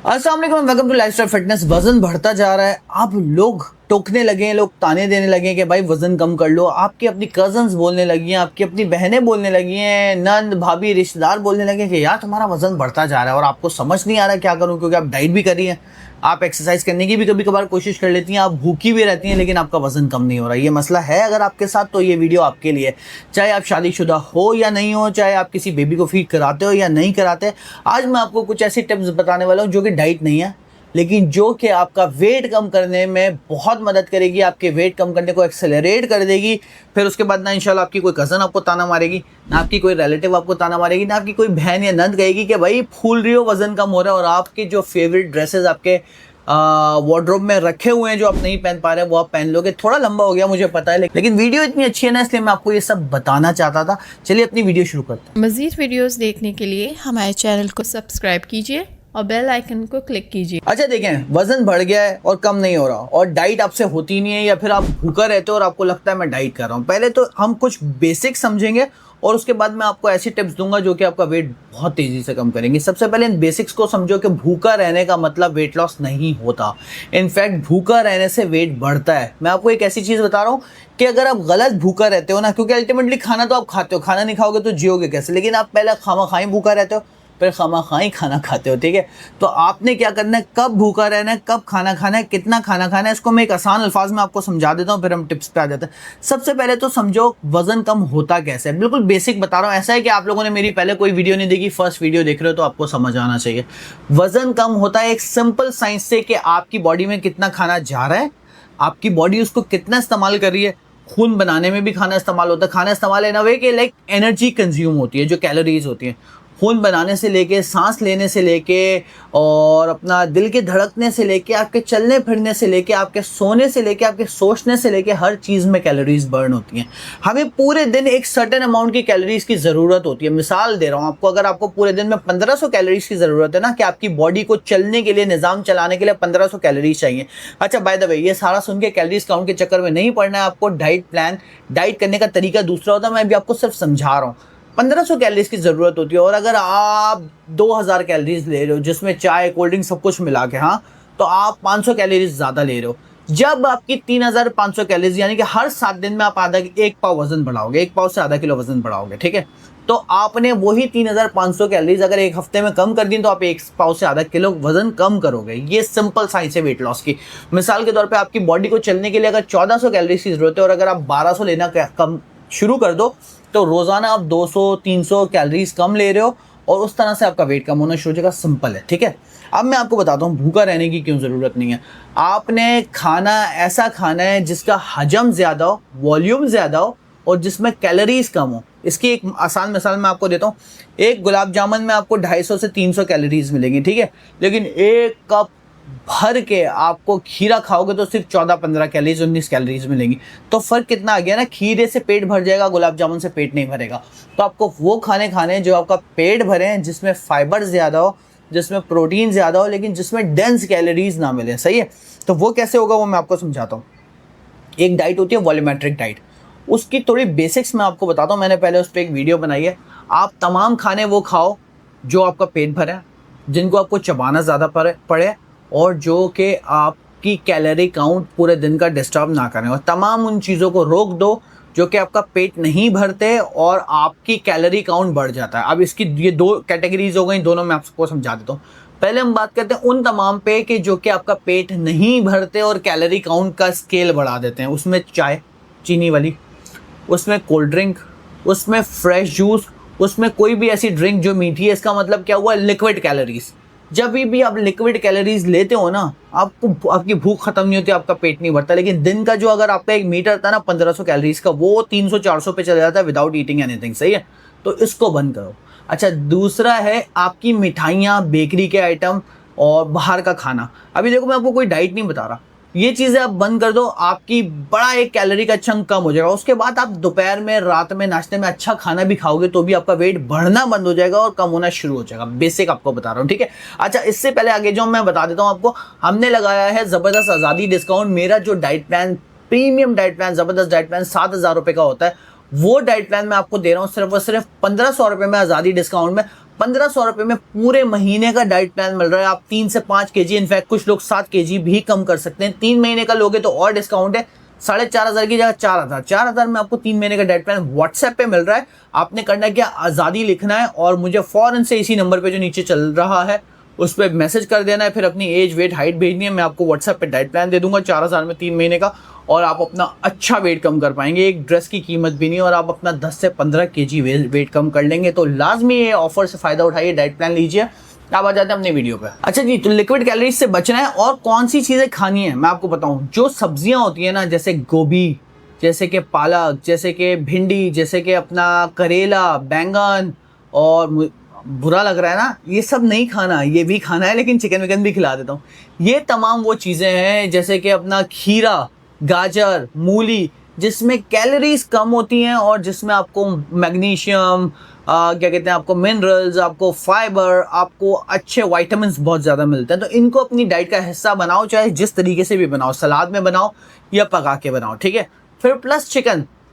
अस्सलाम वालेकुम, welcome to lifestyle fitness. वजन बढ़ता जा रहा है, अब लोग टोकने लगे हैं, लोग ताने देने लगे हैं कि भाई वजन कम कर लो। आपकी अपनी कजन्स बोलने लगी हैं, आपकी अपनी बहनें बोलने लगी हैं, नंद भाभी रिश्तेदार बोलने लगे हैं कि यार तुम्हारा वजन बढ़ता जा रहा है और आपको समझ नहीं आ रहा क्या करूं, क्योंकि आप डाइट भी कर रही हैं, आप एक्सरसाइज करने की भी कभी कभार कोशिश कर लेती हैं, आप भूखी भी रहती हैं, लेकिन आपका वजन कम नहीं हो रहा। ये मसला है अगर आपके साथ, तो ये वीडियो आपके लिए। चाहे आप शादीशुदा हो या नहीं हो, चाहे आप किसी बेबी को फीड कराते हो या नहीं कराते, आज मैं आपको कुछ ऐसी टिप्स बताने वाला हूँ जो कि डाइट नहीं है, लेकिन जो कि आपका वेट कम करने में बहुत मदद करेगी, आपके वेट कम करने को एक्सेलरेट कर देगी। फिर उसके बाद ना इंशाल्लाह आपकी कोई कज़न आपको ताना मारेगी, ना आपकी कोई रिलेटिव आपको ताना मारेगी, ना आपकी कोई बहन या नंद कहेगी कि भाई फूल रही हो, वजन कम हो रहा है, और आपके जो फेवरेट ड्रेसेस आपके वार्डरोब में रखे हुए हैं जो आप नहीं पहन पा रहे हैं वो आप पहन लोगे। थोड़ा लंबा हो गया मुझे पता है, लेकिन वीडियो इतनी अच्छी है ना, इसलिए मैं आपको ये सब बताना चाहता था। चलिए अपनी वीडियो शुरू करते हैं। मज़ीद वीडियोस देखने के लिए हमारे चैनल को सब्सक्राइब कीजिए और बेल आइकन को क्लिक कीजिए। अच्छा देखें, वजन बढ़ गया है और कम नहीं हो रहा, और डाइट आपसे होती नहीं है, या फिर आप भूखा रहते हो और आपको लगता है मैं डाइट कर रहा हूँ। पहले तो हम कुछ बेसिक समझेंगे और उसके बाद मैं आपको ऐसी टिप्स दूंगा जो कि आपका वेट बहुत तेजी से कम करेंगे। सबसे पहले इन बेसिक्स को समझो कि भूखा रहने का मतलब वेट लॉस नहीं होता। इनफैक्ट भूखा रहने से वेट बढ़ता है। मैं आपको एक ऐसी चीज़ बता रहा हूँ कि अगर आप गलत भूखा रहते हो ना, क्योंकि अल्टीमेटली खाना तो आप खाते हो, खाना नहीं खाओगे तो जियोगे कैसे, लेकिन आप पहले खामा-खाई भूखा रहते हो, फिर खामा-खाई खाना खाते हो, ठीक है। तो आपने क्या करना है, कब भूखा रहना है, कब खाना खाना है, कितना खाना खाना है, इसको मैं एक आसान अल्फाज में आपको समझा देता हूँ, फिर हम टिप्स पे आ जाते हैं। सबसे पहले तो समझो वजन कम होता कैसे है। बिल्कुल बेसिक बता रहा हूँ, ऐसा है कि आप लोगों ने मेरी पहले कोई वीडियो नहीं देखी, फर्स्ट वीडियो देख रहे हो तो आपको समझ आना चाहिए। वजन कम होता है एक सिंपल साइंस से कि आपकी बॉडी में कितना खाना जा रहा है, आपकी बॉडी उसको कितना इस्तेमाल कर रही है। खून बनाने में भी खाना इस्तेमाल होता है। खाना इस्तेमाल इन अ वे कि लाइक एनर्जी कंज्यूम होती है, जो कैलोरीज होती हैं। खून बनाने से लेके, सांस लेने से लेके, और अपना दिल के धड़कने से लेके, आपके चलने फिरने से लेके, आपके सोने से लेके, आपके सोचने से लेके, हर चीज़ में कैलोरीज बर्न होती हैं। हमें पूरे दिन एक सर्टेन अमाउंट की कैलोरीज की ज़रूरत होती है। मिसाल दे रहा हूँ आपको, अगर आपको पूरे दिन में 1500 कैलोरीज की ज़रूरत है ना, कि आपकी बॉडी को चलने के लिए, निज़ाम चलाने के लिए 1500 कैलोरीज चाहिए। अच्छा बाय द वे, ये सारा सुन के कैलोरीज काउंट के चक्कर में नहीं पड़ना है आपको। डाइट करने का तरीका दूसरा होता है, मैं अभी आपको सिर्फ समझा रहा हूँ। 1500 कैलोरीज की ज़रूरत होती है, और अगर आप 2000 कैलोरीज ले रहे हो जिसमें चाय, कोल्ड ड्रिंक सब कुछ मिला के, हाँ, तो आप 500 कैलोरीज ज़्यादा ले रहे हो। जब आपकी 3500 कैलोरीज, यानी कि हर 7 दिन में आप एक पाव वजन बढ़ाओगे, 1 पाव से आधा किलो वजन बढ़ाओगे, ठीक है, तो आपने वही 3500 कैलोरीज अगर एक हफ्ते में कम कर दी तो आप 1 पाव से आधा किलो वजन कम करोगे। ये सिंपल साइंस है वेट लॉस की। मिसाल के तौर पे आपकी बॉडी को चलने के लिए अगर 1400 कैलोरीज की जरूरत है, और अगर आप 1200 लेना कम शुरू कर दो, तो रोजाना आप 200-300 कैलोरीज कम ले रहे हो, और उस तरह से आपका वेट कम होना शुरू हो जाएगा। सिंपल है, ठीक है। अब मैं आपको बताता हूँ भूखा रहने की क्यों ज़रूरत नहीं है। आपने खाना ऐसा खाना है जिसका हजम ज़्यादा हो, वॉल्यूम ज़्यादा हो, और जिसमें कैलोरीज कम हो। इसकी एक आसान मिसाल मैं आपको देता हूँ। एक गुलाब जामुन में आपको 250 से 300 कैलोरीज मिलेंगी, ठीक है, लेकिन एक कप भर के आपको खीरा खाओगे तो सिर्फ 14-15 कैलोरीज, 19 कैलोरीज मिलेंगी। तो फर्क कितना आ गया ना, खीरे से पेट भर जाएगा, गुलाब जामुन से पेट नहीं भरेगा। तो आपको वो खाने जो आपका पेट भरे हैं, जिसमें फाइबर ज़्यादा हो, जिसमें प्रोटीन ज़्यादा हो, लेकिन जिसमें डेंस कैलोरीज ना मिले। सही है, तो वो कैसे होगा वो मैं आपको समझाता हूँ। एक डाइट होती है वॉल्यूमेट्रिक डाइट, उसकी थोड़ी बेसिक्स मैं आपको बताता हूँ। मैंने पहले उस पर एक वीडियो बनाई है। आप तमाम खाने वो खाओ जो आपका पेट भरे, जिनको आपको चबाना ज़्यादा पड़े, और जो कि आपकी कैलोरी काउंट पूरे दिन का डिस्टर्ब ना करें, और तमाम उन चीज़ों को रोक दो जो कि आपका पेट नहीं भरते और आपकी कैलोरी काउंट बढ़ जाता है। अब इसकी ये 2 कैटेगरीज हो गई, दोनों मैं आपको समझा देता हूँ। पहले हम बात करते हैं उन तमाम पे कि जो कि आपका पेट नहीं भरते और कैलोरी काउंट का स्केल बढ़ा देते हैं। उसमें चाय चीनी वाली, उसमें कोल्ड ड्रिंक, उसमें फ्रेश जूस, उसमें कोई भी ऐसी ड्रिंक जो मीठी है। इसका मतलब क्या हुआ, लिक्विड कैलोरीज। जब भी आप लिक्विड कैलोरीज लेते हो ना, आपको आपकी भूख खत्म नहीं होती, आपका पेट नहीं भरता। लेकिन दिन का जो अगर आपका एक मीटर था ना 1500 कैलोरीज का, वो 300-400 पे चला जाता है विदाउट ईटिंग एनीथिंग। सही है, तो इसको बंद करो। अच्छा दूसरा है आपकी मिठाइयाँ, बेकरी के आइटम और बाहर का खाना। अभी देखो मैं आपको कोई डाइट नहीं बता रहा, ये चीज़ें आप बंद कर दो, आपकी बड़ा एक कैलोरी का चंक कम हो जाएगा। उसके बाद आप दोपहर में, रात में नाश्ते में अच्छा खाना भी खाओगे तो भी आपका वेट बढ़ना बंद हो जाएगा और कम होना शुरू हो जाएगा। बेसिक आपको बता रहा हूँ, ठीक है। अच्छा इससे पहले आगे जो मैं बता देता हूँ आपको, हमने लगाया है ज़बरदस्त आज़ादी डिस्काउंट। मेरा जो diet plan, premium diet plan, ज़बरदस्त डाइट प्लान 7000 रुपये का होता है, वो डाइट प्लान मैं आपको दे रहा हूँ सिर्फ और सिर्फ 1500 रुपये में आज़ादी डिस्काउंट में। 1500 रुपए में पूरे महीने का डाइट प्लान मिल रहा है। आप 3 से 5 केजी, इनफैक्ट कुछ लोग 7 केजी भी कम कर सकते हैं। 3 महीने का लोगे तो और डिस्काउंट है, 4500 की जगह 4000 में आपको 3 महीने का डाइट प्लान व्हाट्सएप पे मिल रहा है। आपने करना क्या, आज़ादी लिखना है और मुझे फौरन से इसी नंबर पे जो नीचे चल रहा है उस पर मैसेज कर देना है, फिर अपनी एज, वेट, हाइट भेजनी है। मैं आपको व्हाट्सएप पे डाइट प्लान दे दूंगा 4000 में 3 महीने का, और आप अपना अच्छा वेट कम कर पाएंगे। एक ड्रेस की कीमत भी नहीं, और आप अपना 10 से 15 केजी वेट कम कर लेंगे। तो लाजमी ये ऑफर से फ़ायदा उठाइए, डाइट प्लान लीजिए। अब आ जाते हैं अपने वीडियो पे। अच्छा जी, तो लिक्विड कैलोरीज से बचना है और कौन सी चीज़ें खानी है मैं आपको बताऊँ। जो सब्जियाँ होती है ना, जैसे गोभी, जैसे कि पालक, जैसे कि भिंडी, जैसे कि अपना करेला, बैंगन, और बुरा लग रहा है ना, ये सब नहीं खाना, ये भी खाना है, लेकिन चिकन विकन भी खिला देता हूँ। ये तमाम वो चीज़ें हैं जैसे कि अपना खीरा, गाजर, मूली, जिसमें कैलोरीज कम होती हैं और जिसमें आपको मैग्नीशियम, क्या कहते हैं, आपको मिनरल्स, आपको फाइबर, आपको अच्छे विटामिन्स बहुत ज़्यादा मिलते हैं। तो इनको अपनी डाइट का हिस्सा बनाओ, चाहे जिस तरीके से भी बनाओ, सलाद में बनाओ या पका के बनाओ, ठीक है। फिर प्लस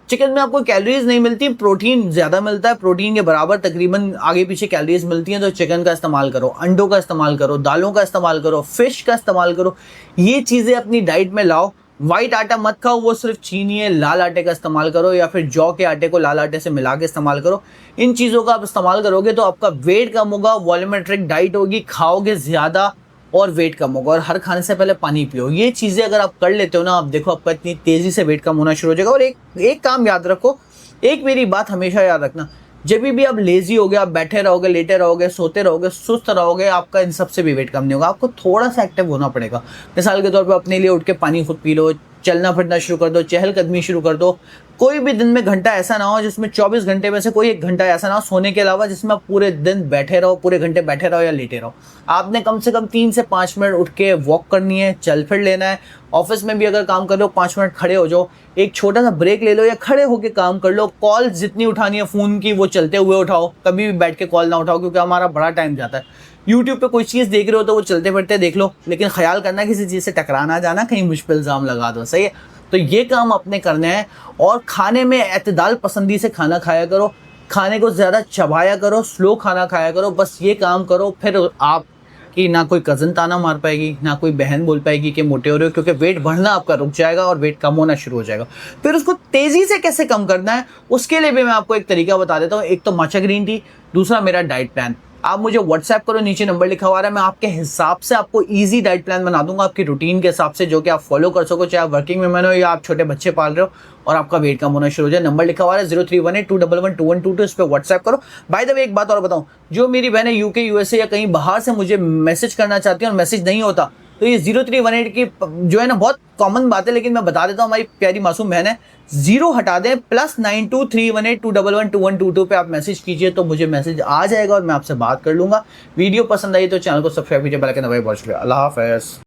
चिकन में आपको कैलोरीज नहीं मिलती, प्रोटीन ज़्यादा मिलता है, प्रोटीन के बराबर तकरीबन आगे पीछे कैलोरीज मिलती हैं। तो चिकन का इस्तेमाल करो, अंडों का इस्तेमाल करो, दालों का इस्तेमाल करो, फिश का इस्तेमाल करो। ये चीज़ें अपनी डाइट में लाओ। वाइट आटा मत खाओ, वो सिर्फ चीनी है। लाल आटे का इस्तेमाल करो, या फिर जौ के आटे को लाल आटे से मिला के इस्तेमाल करो। इन चीज़ों का आप इस्तेमाल करोगे तो आपका वेट कम होगा, वॉल्यूमेट्रिक डाइट होगी, खाओगे ज़्यादा और वेट कम होगा। और हर खाने से पहले पानी पियो। ये चीज़ें अगर आप कर लेते हो ना, आप देखो आपका इतनी तेज़ी से वेट कम होना शुरू हो जाएगा। और एक काम याद रखो, एक मेरी बात हमेशा याद रखना, जब भी आप लेजी होगे, आप बैठे रहोगे, लेटे रहोगे, सोते रहोगे, सुस्त रहोगे, आपका इन सबसे भी वेट कम नहीं होगा। आपको थोड़ा सा एक्टिव होना पड़ेगा। मिसाल के तौर पे अपने लिए उठ के पानी खुद पी लो, चलना फिरना शुरू कर दो, चहलकदमी शुरू कर दो। कोई भी दिन में घंटा ऐसा ना हो जिसमें 24 घंटे में से कोई एक घंटा ऐसा ना हो सोने के अलावा जिसमें आप पूरे दिन बैठे रहो, पूरे घंटे बैठे रहो या लेटे रहो। आपने कम से कम 3 से 5 मिनट उठ के वॉक करनी है, चल फिर लेना है। ऑफिस में भी अगर काम कर लो 5 मिनट खड़े हो जाओ, एक छोटा सा ब्रेक ले लो या खड़े होकर काम कर लो। कॉल जितनी उठानी है फ़ोन की वो चलते हुए उठाओ, कभी भी बैठ के कॉल ना उठाओ, क्योंकि हमारा बड़ा टाइम जाता है। यूट्यूब पे कोई चीज़ देख रहे हो तो वो चलते फिरते देख लो, लेकिन ख्याल करना किसी चीज़ से टकरा ना जाना, कहीं मुझ पे इल्ज़ाम लगा दो, सही है। तो ये काम अपने करने हैं। और खाने में एतदाल पसंदी से खाना खाया करो, खाने को ज़्यादा चबाया करो, स्लो खाना खाया करो। बस ये काम करो, फिर आप कि ना कोई कज़न ताना मार पाएगी, ना कोई बहन बोल पाएगी कि मोटे हो रहे हो, क्योंकि वेट बढ़ना आपका रुक जाएगा और वेट कम होना शुरू हो जाएगा। फिर उसको तेज़ी से कैसे कम करना है, उसके लिए भी मैं आपको एक तरीका बता देता हूँ। एक तो माचा ग्रीन टी, दूसरा मेरा डाइट प्लान। आप मुझे व्हाट्सएप करो, नीचे नंबर लिखा हुआ है, मैं आपके हिसाब से आपको इजी डाइट प्लान बना दूंगा, आपकी रूटीन के हिसाब से, जो कि आप फॉलो कर सको, चाहे आप वर्किंग वुमेन हो या आप छोटे बच्चे पाल रहे हो और आपका वेट कम होना शुरू हो जाए। नंबर लिखा हुआ है 0318211222, इस पर व्हाट्सएप करो। बाय द वे एक बात और बताऊं, जो मेरी बहनें यूके, यूएसए या कहीं बाहर से मुझे मैसेज करना चाहती हैं और मैसेज नहीं होता, तो ये 0318 की जो है ना, बहुत कॉमन बात है, लेकिन मैं बता देता हूँ, हमारी प्यारी मासूम बहन है, 0 हटा दें, +923182112122 पे आप मैसेज कीजिए तो मुझे मैसेज आ जाएगा और मैं आपसे बात कर लूंगा। वीडियो पसंद आई तो चैनल को सब्सक्राइब कीजिए, बेल आइकन दबाइए। बहुत शुक्रिया, अल्लाह हाफ़िज़।